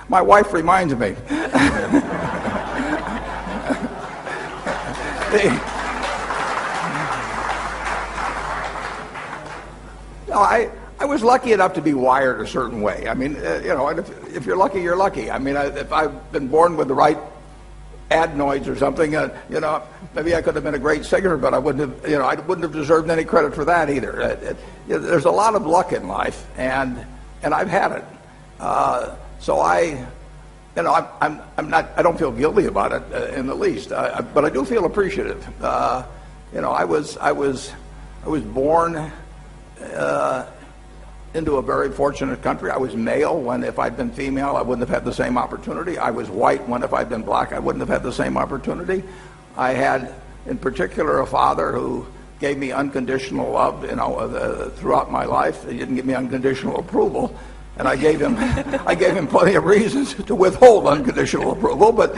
My wife reminds me. No, I was lucky enough to be wired a certain way. I mean, and if you're lucky, you're lucky. I mean, if I've been born with the right adenoids or something, maybe I could have been a great singer, but I wouldn't have deserved any credit for that either. There's a lot of luck in life, and I've had it. So I'm not. I don't feel guilty about it in the least. But I do feel appreciative. I was born into a very fortunate country. I was male when, if I'd been female, I wouldn't have had the same opportunity. I was white when, if I'd been black, I wouldn't have had the same opportunity. I had, in particular, a father who gave me unconditional love, throughout my life. He didn't give me unconditional approval, and I gave him plenty of reasons to withhold unconditional approval. But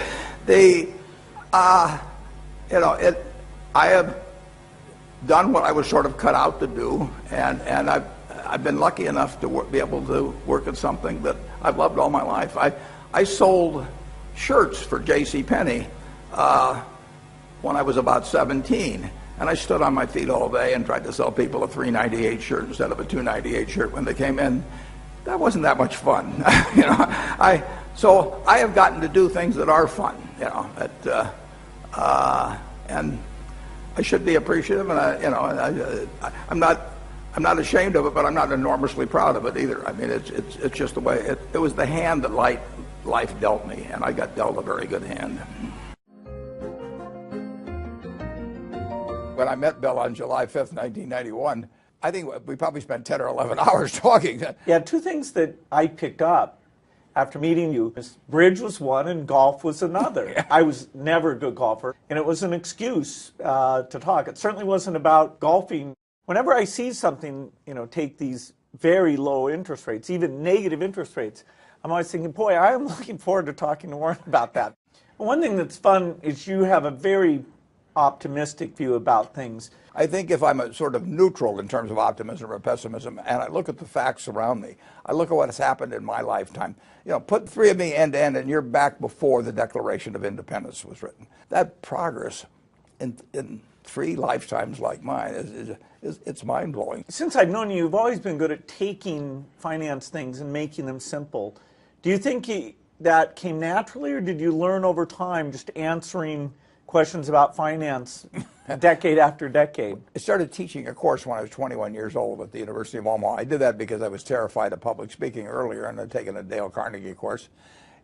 I have done what I was sort of cut out to do, and I've been lucky enough to be able to work at something that I've loved all my life. I sold shirts for J.C. Penney when I was about 17, and I stood on my feet all day and tried to sell people a $3.98 shirt instead of a $2.98 shirt when they came in. That wasn't that much fun, So I have gotten to do things that are fun, and I should be appreciative, and I'm not ashamed of it, but I'm not enormously proud of it either. I mean, it's just the way it was the hand that life dealt me, and I got dealt a very good hand. When I met Bill on July 5th, 1991, I think we probably spent 10 or 11 hours talking. Yeah, two things that I picked up after meeting you. Bridge was one and golf was another. Yeah. I was never a good golfer, and it was an excuse to talk. It certainly wasn't about golfing. Whenever I see something, take these very low interest rates, even negative interest rates, I'm always thinking, boy, I'm looking forward to talking to Warren about that. One thing that's fun is you have a very optimistic view about things. I think if I'm a sort of neutral in terms of optimism or pessimism, and I look at the facts around me, I look at what has happened in my lifetime. Put three of me end to end, and you're back before the Declaration of Independence was written. That progress in 3 lifetimes like mine it's mind-blowing. Since I've known you, you've always been good at taking finance things and making them simple. Do you think that came naturally, or did you learn over time just answering questions about finance decade after decade? I started teaching a course when I was 21 years old at the University of Omaha. I did that because I was terrified of public speaking earlier, and I'd taken a Dale Carnegie course,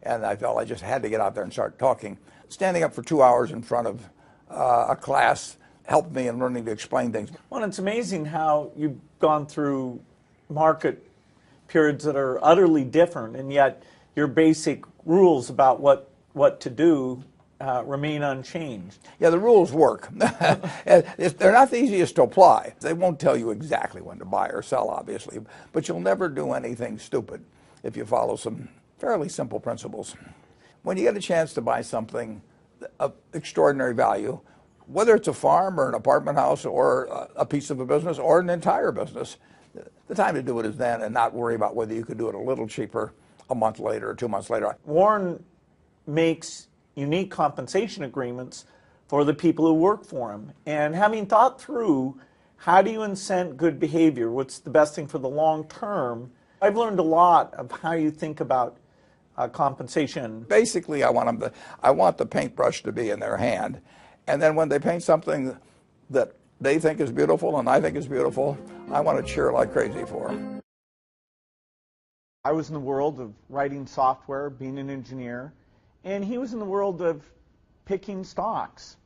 and I felt I just had to get out there and start talking. Standing up for 2 hours in front of a class helped me in learning to explain things. Well, it's amazing how you've gone through market periods that are utterly different, and yet your basic rules about what to do remain unchanged. Yeah, the rules work. They're not the easiest to apply. They won't tell you exactly when to buy or sell, obviously, but you'll never do anything stupid if you follow some fairly simple principles. When you get a chance to buy something of extraordinary value, whether it's a farm or an apartment house or a piece of a business or an entire business, the time to do it is then, and not worry about whether you could do it a little cheaper a month later or 2 months later. Warren makes unique compensation agreements for the people who work for him. And having thought through how do you incent good behavior, what's the best thing for the long term, I've learned a lot of how you think about compensation. Basically, I want the paintbrush to be in their hand. And then when they paint something that they think is beautiful and I think is beautiful, I want to cheer like crazy for them. I was in the world of writing software, being an engineer, and he was in the world of picking stocks.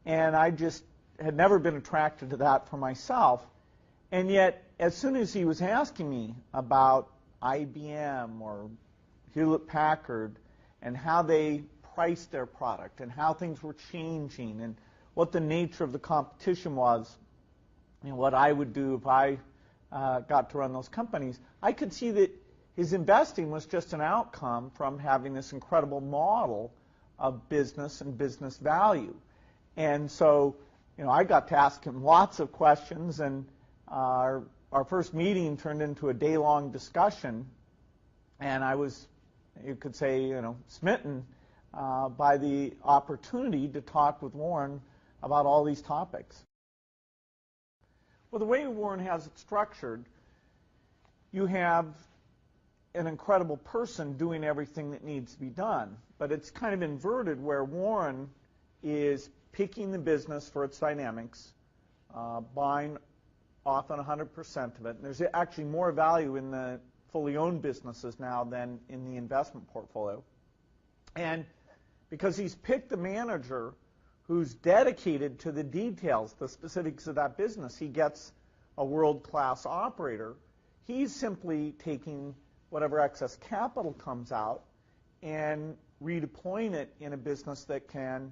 And I just had never been attracted to that for myself. And yet, as soon as he was asking me about IBM or Hewlett-Packard and how they priced their product and how things were changing and what the nature of the competition was and what I would do if I got to run those companies, I could see that his investing was just an outcome from having this incredible model of business and business value. And so, I got to ask him lots of questions, and our first meeting turned into a day-long discussion, and I was you could say, smitten by the opportunity to talk with Warren about all these topics. Well, the way Warren has it structured, you have an incredible person doing everything that needs to be done. But it's kind of inverted where Warren is picking the business for its dynamics, buying often 100% of it. And there's actually more value in the fully owned businesses now than in the investment portfolio. And because he's picked a manager who's dedicated to the details, the specifics of that business, he gets a world-class operator. He's simply taking whatever excess capital comes out and redeploying it in a business that can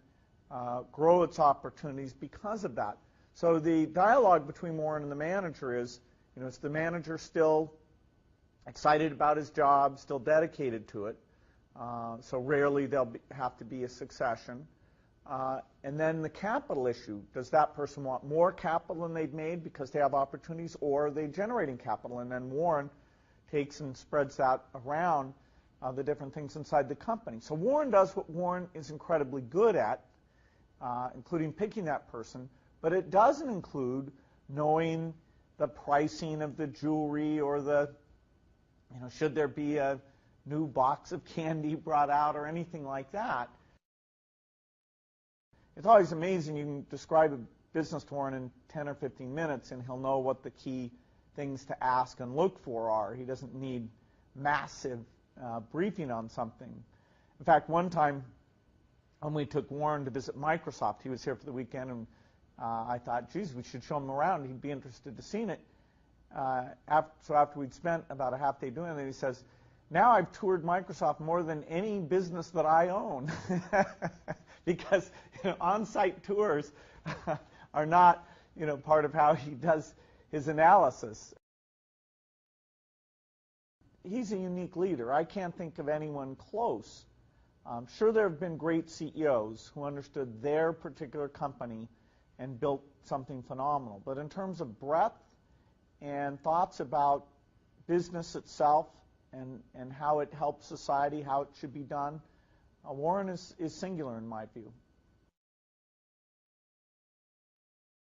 grow its opportunities because of that. So the dialogue between Warren and the manager is, is the manager still excited about his job, still dedicated to it? So rarely there'll have to be a succession. And then the capital issue. Does that person want more capital than they've made because they have opportunities, or are they generating capital? And then Warren takes and spreads that around the different things inside the company. So Warren does what Warren is incredibly good at, including picking that person, but it doesn't include knowing the pricing of the jewelry or the, should there be a new box of candy brought out or anything like that. It's always amazing. You can describe a business to Warren in 10 or 15 minutes, and he'll know what the key things to ask and look for are. He doesn't need massive briefing on something. In fact, one time when we took Warren to visit Microsoft, he was here for the weekend, and I thought, geez, we should show him around. He'd be interested to see it. So after we'd spent about a half day doing it, he says, now I've toured Microsoft more than any business that I own. Because on-site tours are not part of how he does his analysis. He's a unique leader. I can't think of anyone close. Sure, there have been great CEOs who understood their particular company and built something phenomenal. But in terms of breadth and thoughts about business itself and how it helps society, how it should be done, Warren is singular in my view.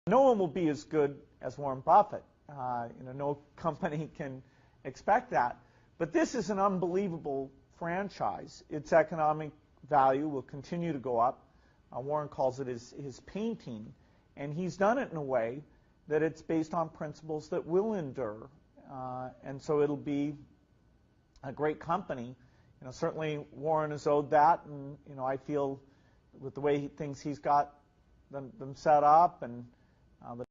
No one will be as good as Warren Buffett. No company can expect that. But this is an unbelievable franchise. Its economic value will continue to go up. Warren calls it his painting. And he's done it in a way that it's based on principles that will endure. And so it'll be a great company. Certainly Warren is owed that, and I feel with the way he's got them set up and the